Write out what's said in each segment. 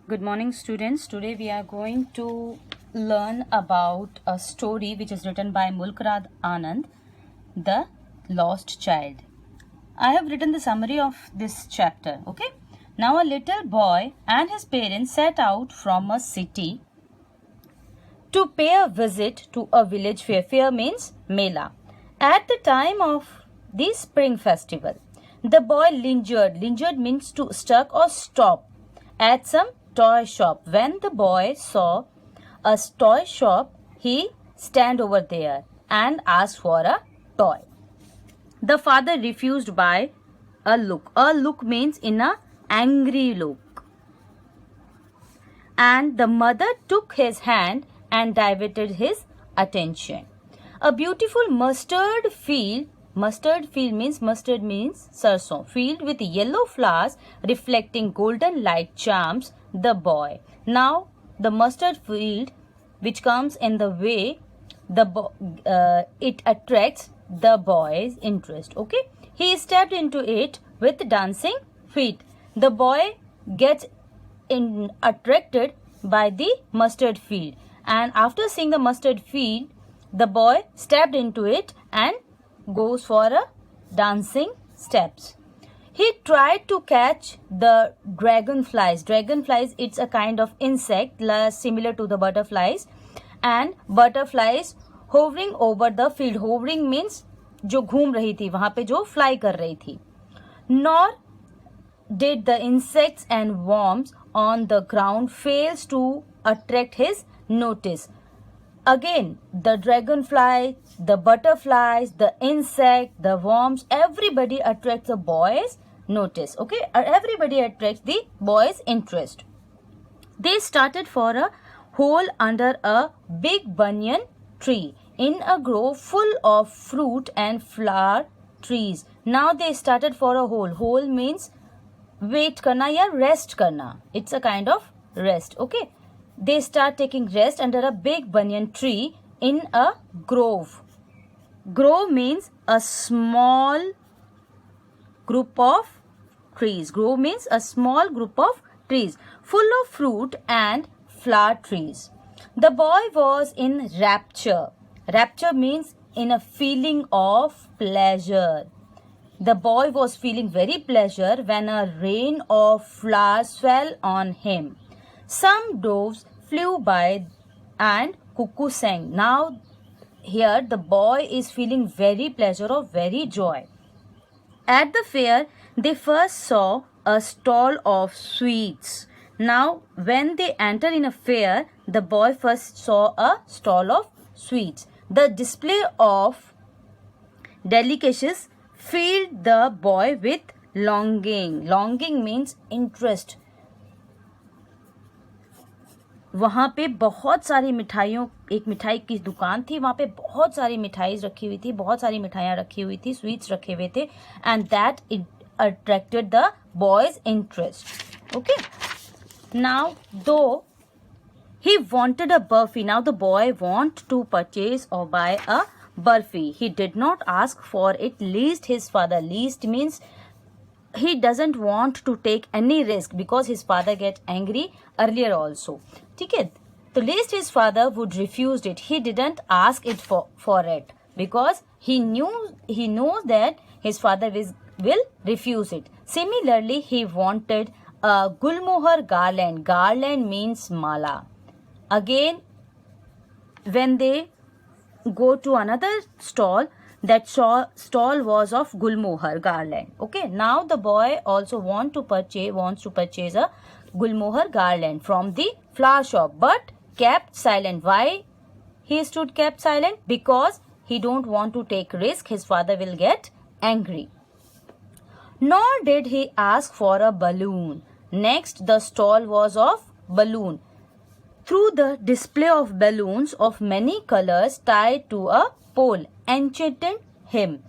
Good morning, students. Today we are going to learn about a story which is written by Mulkrad Anand, The Lost Child. I have written the summary of this chapter. Okay. Now a little boy and his parents set out from a city to pay a visit to a village fair. Fair means Mela. At the time of the spring festival, the boy lingered. Lingered means to stuck or stop at some toy shop. When the boy saw a toy shop, he stand over there and asked for a toy. The father refused by a look. A look means in a angry look. And the mother took his hand and diverted his attention. A beautiful mustard field means sarson. Field with yellow flowers reflecting golden light charms the boy. Now the mustard field which comes in the way, it attracts the boy's interest. Okay, he stepped into it with dancing feet. The boy gets attracted by the mustard field, and after seeing the mustard field, the boy stepped into it and goes for a dancing steps. He tried to catch the dragonflies. Dragonflies, it's a kind of insect similar to the butterflies, and butterflies hovering over the field. Hovering means जो घूम रही थी वहां पे, जो fly कर रही थी. Nor did the insects and worms on the ground fails to attract his notice. Again, the dragonfly, the butterflies, the insect, the worms, everybody attracts the boy's notice. Okay, everybody attracts the boy's interest. They started for a hole under a big banyan tree in a grove full of fruit and flower trees. Now they started for a hole. Hole means wait karna ya rest karna. It's a kind of rest. Okay. They start taking rest under a big banyan tree in a grove. Grove means a small group of trees. Grove means a small group of trees full of fruit and flower trees. The boy was in rapture. Rapture means in a feeling of pleasure. The boy was feeling very pleasure when a rain of flowers fell on him. Some doves flew by and cuckoo sang. Now here the boy is feeling very pleasure or very joy. At the fair, they first saw a stall of sweets. Now when they enter in a fair, the boy first saw a stall of sweets. The display of delicacies filled the boy with longing. Longing means interest. वहाँ पे बहुत सारी मिठाइयों, एक मिठाई की दुकान थी, वहाँ पे बहुत सारी मिठाई रखी हुई थी, बहुत सारी मिठाइयाँ रखी हुई थी, स्वीट्स रखे हुए थे, and that it attracted the boy's interest. Okay. Now, though he wanted a burfi, now the boy want to purchase or buy a burfi. He did not ask for it, least his father. Least means he doesn't want to take any risk because his father get angry earlier also. ठीक है, तो least his father would refused it. He didn't ask it for it because he knows that his father will refuse it. Similarly, he wanted a gulmohar garland. Garland means mala. Again, when they go to another stall, that stall was of gulmohar garland. Okay, now the boy also wants to purchase a gulmohar garland from the flower shop, but kept silent. Why he stood kept silent? Because he don't want to take risk. His father will get angry. Nor did he ask for a balloon. Next, the stall was of balloon. Through the display of balloons of many colors tied to a pole, enchanted him.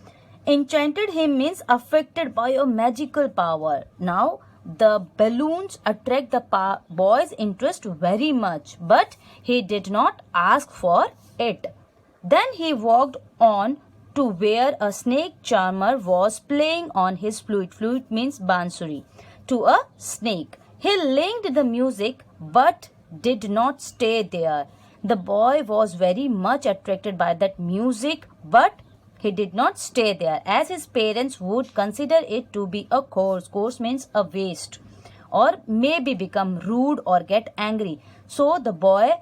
Enchanted him means affected by a magical power. Now the balloons attract the boy's interest very much, but he did not ask for it. Then he walked on to where a snake charmer was playing on his flute. Flute means bansuri. To a snake. He linked the music but did not stay there. The boy was very much attracted by that music, but he did not stay there, as his parents would consider it to be a course. Course means a waste, or maybe become rude or get angry. So the boy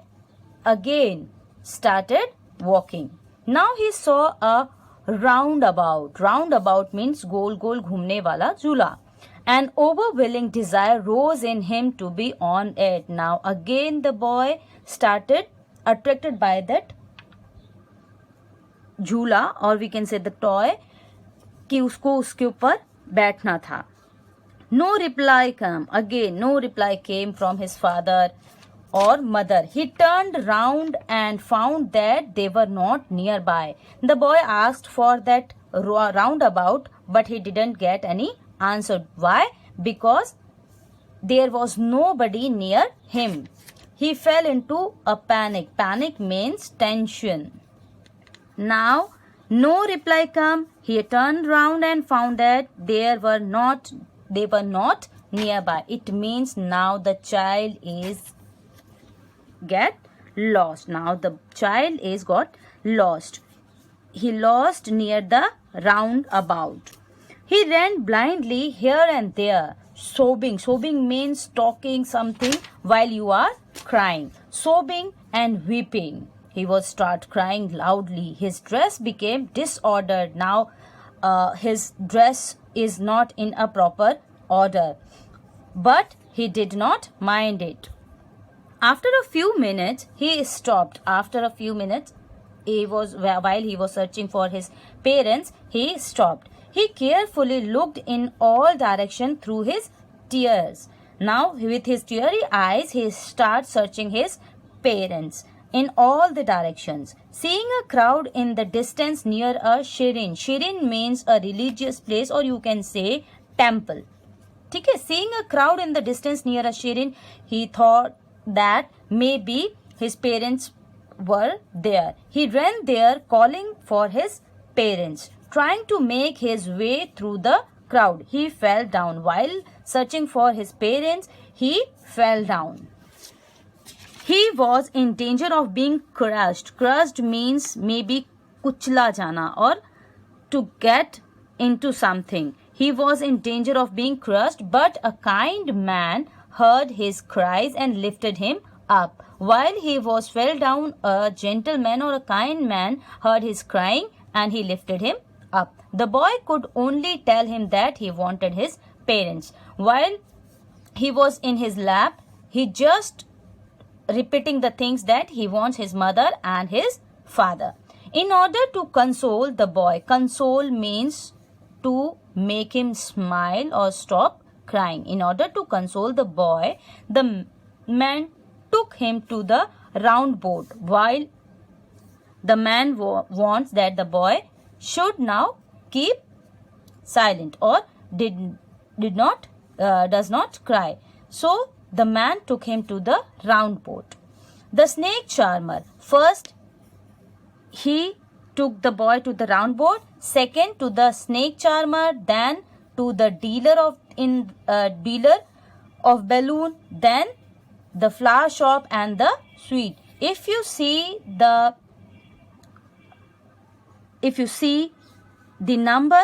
again started walking. Now he saw a roundabout. Roundabout means गोल गोल घूमने वाला झूला. An overwhelming desire rose in him to be on it. Now again the boy started attracted by that झूला, or we can say the toy, कि उसको उसके ऊपर बैठना था. No reply came. Again, no reply came from his father or mother. He turned round and found that they were not nearby. The boy asked for that roundabout, but he didn't get any answer. Why? Because there was nobody near him. He fell into a panic. Panic means tension. Now, no reply came. He turned round and found that they were not nearby. It means now the child is get lost. Now the child is got lost. He lost near the roundabout. He ran blindly here and there, sobbing. Sobbing means talking something while you are crying. Sobbing and weeping. He was start crying loudly. His dress became disordered. Now his dress is not in a proper order, but he did not mind it. After a few minutes, he stopped. After a few minutes, while he was searching for his parents, he stopped. He carefully looked in all directions through his tears. Now, with his teary eyes, he starts searching his parents in all the directions. Seeing a crowd in the distance near a shirin. Shirin means a religious place, or you can say temple. Okay? Seeing a crowd in the distance near a shirin, he thought that maybe his parents were there. He ran there calling for his parents. Trying to make his way through the crowd, he fell down. While searching for his parents, he fell down. He was in danger of being crushed. Crushed means maybe kuchla jana, or to get into something. He was in danger of being crushed, but a kind man heard his cries and lifted him up. While he was fell down, a gentleman or a kind man heard his crying and he lifted him up. The boy could only tell him that he wanted his parents. While he was in his lap, he just repeating the things that he wants his mother and his father. In order to console the boy, console means to make him smile or stop crying. In order to console the boy, the man took him to the round boat. While the man wants that the boy should now keep silent or does not cry. So the man took him to the round boat. The snake charmer. First, he took the boy to the round boat. Second, to the snake charmer. Then to the dealer of balloon. Then the flower shop and the sweet. If you see the number,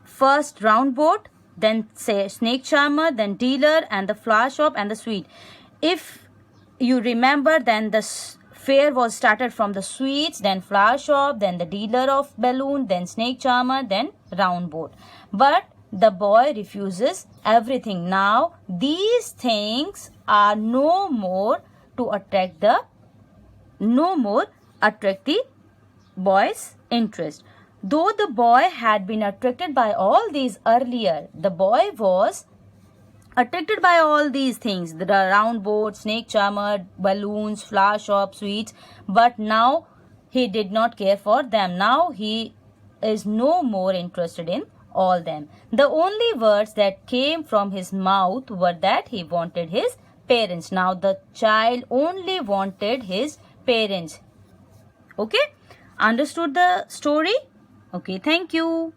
first round boat, then say snake charmer, then dealer, and the flower shop and the sweet. If you remember, then the fair was started from the sweets, then flower shop, then the dealer of balloon, then snake charmer, then round boat. But the boy refuses everything. Now these things are no more attract the boy's interest. Though the boy had been attracted by all these earlier, the boy was attracted by all these things, the round boat, snake charmer, balloons, flower shop, sweets, but now he did not care for them. Now he is no more interested in all them. The only words that came from his mouth were that he wanted his parents. Now the child only wanted his parents. Okay? Understood the story? Okay, thank you.